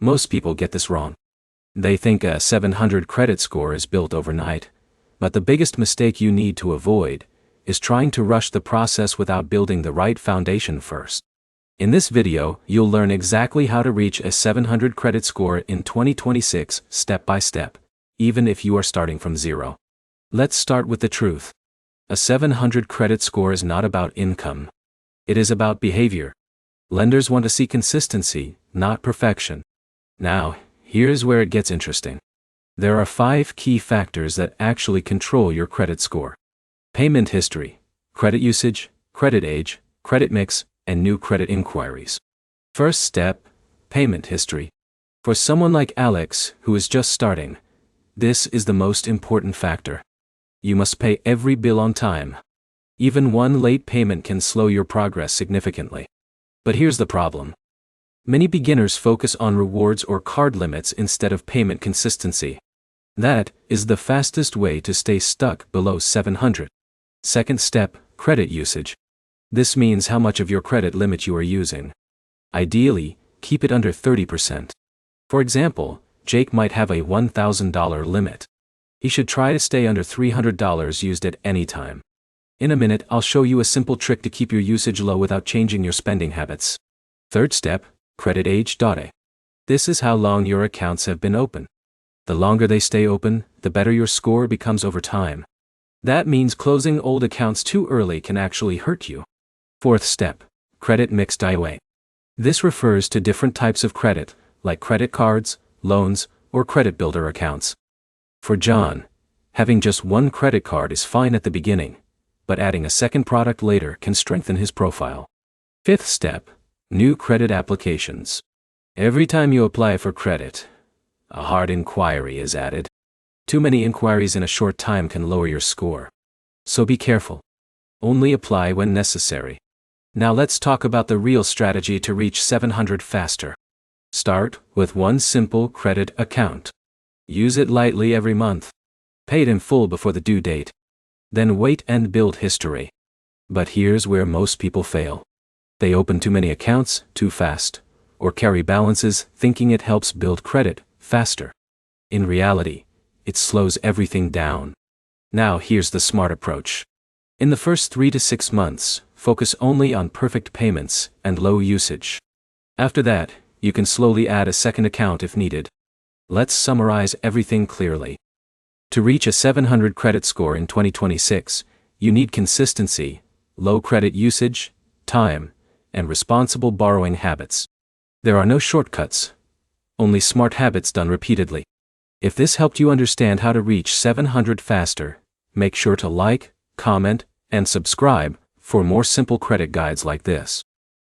Most people get this wrong. They think a 700 credit score is built overnight, but the biggest mistake you need to avoid is trying to rush the process without building the right foundation first. In this video, you'll learn exactly how to reach a 700 credit score in 2026 step by step, even if you are starting from zero. Let's start with the truth. A 700 credit score is not about income. It is about behavior. Lenders want to see consistency, not perfection. Now, here's where it gets interesting. There are 5 key factors that actually control your credit score: payment history, credit usage, credit age, credit mix, and new credit inquiries. First step, payment history. For someone like Alex, who is just starting, this is the most important factor. You must pay every bill on time. Even one late payment can slow your progress significantly. But here's the problem. Many beginners focus on rewards or card limits instead of payment consistency. That is the fastest way to stay stuck below 700. Second step, credit usage. This means how much of your credit limit you are using. Ideally, keep it under 30%. For example, Jake might have a $1,000 limit. He should try to stay under $300 used at any time. In a minute, I'll show you a simple trick to keep your usage low without changing your spending habits. Third step, credit age. This is how long your accounts have been open. The longer they stay open, the better your score becomes over time. That means closing old accounts too early can actually hurt you. Fourth step, credit mix. This refers to different types of credit, like credit cards, loans, or credit builder accounts. For John, having just one credit card is fine at the beginning, but adding a second product later can strengthen his profile. Fifth step, new credit applications. Every time you apply for credit, a hard inquiry is added. Too many inquiries in a short time can lower your score. So be careful. Only apply when necessary. Now let's talk about the real strategy to reach 700 faster. Start with one simple credit account. Use it lightly every month. Pay it in full before the due date. Then wait and build history. But here's where most people fail. They open too many accounts too fast, or carry balances thinking it helps build credit faster. In reality, it slows everything down. Now here's the smart approach. In the first 3 to 6 months, focus only on perfect payments and low usage. After that, you can slowly add a second account if needed. Let's summarize everything clearly. To reach a 700 credit score in 2026, you need consistency, low credit usage, time, and responsible borrowing habits. There are no shortcuts, only smart habits done repeatedly. If this helped you understand how to reach 700 faster, make sure to like, comment, and subscribe for more simple credit guides like this.